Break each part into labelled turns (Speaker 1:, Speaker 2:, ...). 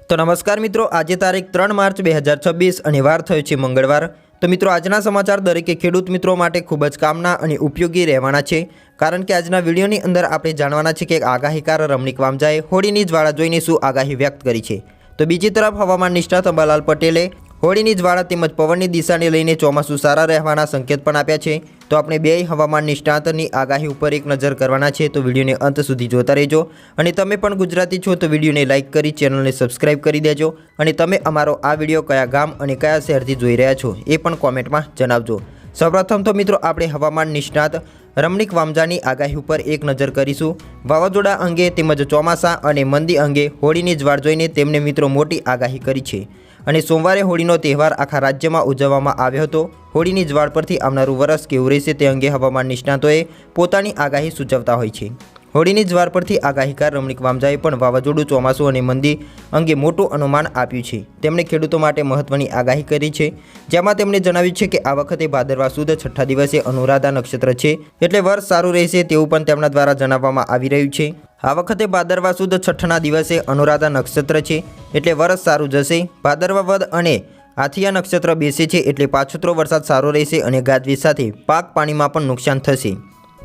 Speaker 1: तो नमस्कार मित्रों, आज तारीख 3 मार्च 2026 અને વાર થયો છે મંગળવાર। तो मित्रों, આજના સમાચાર દરેકે ખેડૂત મિત્રો માટે ખૂબ જ કામના અને ઉપયોગી રહેવાના છે, કારણ કે આજના વિડીયોની અંદર આપણે જાણવાના છે કે આગાહીકાર રમણીક વામજાએ હોળીની જ્વાળા જોઈને શું આગાહી વ્યક્ત કરી છે। તો બીજી તરફ હવામાન નિષ્ણાત અંબાલાલ પટેલે હોળીની જ્વાળા તેમજ પવનની દિશાને લઈને ચોમાસું સારા રહેવાના સંકેત પણ આપ્યા છે। તો આપણે બે હવામાન નિષ્ણાતની આગાહી ઉપર એક નજર કરવાના છે, તો વિડીયોને અંત સુધી જોતા રહેજો। અને તમે પણ ગુજરાતી છો તો વિડીયોને લાઇક કરી ચેનલને સબસ્ક્રાઇબ કરી દેજો, અને તમે અમારો આ વિડીયો કયા ગામ અને કયા શહેરથી જોઈ રહ્યા છો એ પણ કોમેન્ટમાં જણાવજો। સૌપ્રથમ તો મિત્રો આપણે હવામાન નિષ્ણાત રમણીક વામજાની આગાહી ઉપર એક નજર કરીશું। વાવાઝોડા અંગે તેમજ ચોમાસા અને મંદી અંગે હોળીની જ્વાળ જોઈને તેમને મિત્રો મોટી આગાહી કરી છે। અને સોમવારે હોળીનો તહેવાર આખા રાજ્યમાં ઉજવવામાં આવ્યો હતો। હોળીની જ્વાળ પરથી આવનારું વર્ષ કેવું રહેશે તે અંગે હવામાન નિષ્ણાતોએ પોતાની આગાહી સૂચવતા હોય છે। હોળીની જ્વાળ પરથી આગાહીકાર રમણીક વામજાએ પણ વાવાઝોડું, ચોમાસું અને મંદી અંગે મોટું અનુમાન આપ્યું છે। તેમણે ખેડૂતો માટે મહત્વની આગાહી કરી છે, જેમાં તેમણે જણાવ્યું છે કે આ વખતે ભાદરવા સુદ 6ઠ્ઠા દિવસે અનુરાધા નક્ષત્ર છે, એટલે વર્ષ સારું રહેશે તેવું પણ તેમના દ્વારા જણાવવામાં આવી રહ્યું છે। આ વખતે ભાદરવા સુદ 6ઠ્ઠના દિવસે અનુરાધા નક્ષત્ર છે, એટલે વર્ષ સારું જશે। ભાદરવા વદ અને આથિયા નક્ષત્ર બેસે છે, એટલે પાછોતરો વરસાદ સારો રહેશે અને ગાજવીજ સાથે પાક પાણીમાં પણ નુકસાન થશે।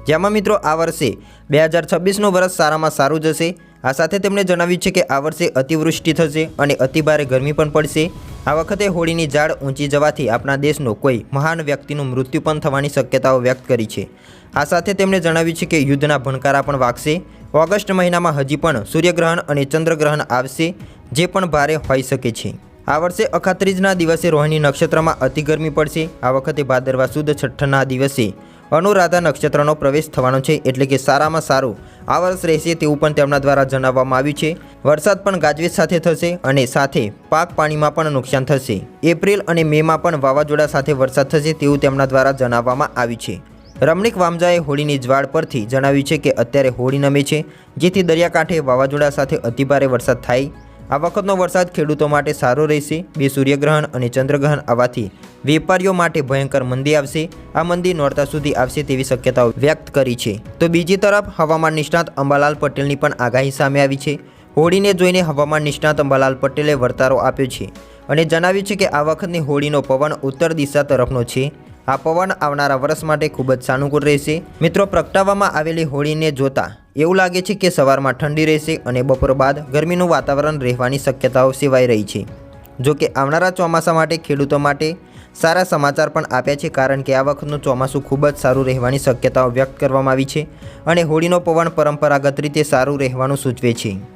Speaker 1: જેમાં મિત્રો આ વર્ષે 2026નું વર્ષ સારામાં સારું જશે। આ સાથે તેમણે જણાવ્યું છે કે આ વર્ષે અતિવૃષ્ટિ થશે અને અતિભારે ગરમી પણ પડશે। આ વખતે હોળીની ઝાડ ઊંચી જવાથી આપણા દેશનો કોઈ મહાન વ્યક્તિનું મૃત્યુ પણ થવાની શક્યતાઓ વ્યક્ત કરી છે। આ સાથે તેમણે જણાવ્યું છે કે યુદ્ધના ભણકારા પણ વાગશે। ઓગસ્ટ મહિનામાં હજી પણ સૂર્યગ્રહણ અને ચંદ્રગ્રહણ આવશે, જે પણ ભારે હોઈ શકે છે। આ વર્ષે અખાત્રીજના દિવસે રોહિણી નક્ષત્રમાં અતિ ગરમી પડશે। આ વખતે ભાદરવા સુદ 6ઠ્ઠના દિવસે અનુરાધા નક્ષત્રનો પ્રવેશ થવાનો છે, એટલે કે સારામાં સારું આ વર્ષ રહેશે તેવું પણ તેમના દ્વારા જણાવવામાં આવ્યું છે। વરસાદ પણ ગાજવીજ સાથે થશે અને સાથે પાક પાણીમાં પણ નુકસાન થશે। એપ્રિલ અને મેમાં પણ વાવાઝોડા સાથે વરસાદ થશે તેવું તેમના દ્વારા જણાવવામાં આવ્યું છે। રમણીક વામજાએ હોળીની જ્વાળ પરથી જણાવ્યું છે કે અત્યારે હોળી નમે છે, જેથી દરિયાકાંઠે વાવાઝોડા સાથે અતિભારે વરસાદ થાય। આ વખતનો વરસાદ ખેડૂતો માટે સારો રહેશે। બે સૂર્યગ્રહણ અને ચંદ્રગ્રહણ આવવાથી વેપારીઓ માટે ભયંકર મંદી આવશે। આ મંદી નોરતા સુધી આવશે તેવી શક્યતાઓ વ્યક્ત કરી છે। તો બીજી તરફ હવામાન નિષ્ણાત અંબાલાલ પટેલની પણ આગાહી સામે આવી છે। હોળીને જોઈને હવામાન નિષ્ણાત અંબાલાલ પટેલે વર્તારો આપ્યો છે અને જણાવ્યું છે કે આ વખતની હોળીનો પવન ઉત્તર દિશા તરફનો છે। આ પવન આવનારા વર્ષ માટે ખૂબ જ સાનુકૂળ રહેશે। મિત્રો, પ્રગટાવવામાં આવેલી હોળીને જોતા એવું લાગે છે કે સવારમાં ઠંડી રહેશે અને બપોર બાદ ગરમીનું વાતાવરણ રહેવાની શક્યતાઓ સેવાઈ રહી છે। જો કે આવનારા ચોમાસા માટે ખેડૂતો માટે સારા સમાચાર પણ આપ્યા છે, કારણ કે આ વખતનું ચોમાસું ખૂબ જ સારું રહેવાની શક્યતાઓ વ્યક્ત કરવામાં આવી છે અને હોળીનો પવન પરંપરાગત રીતે સારું રહેવાનું સૂચવે છે।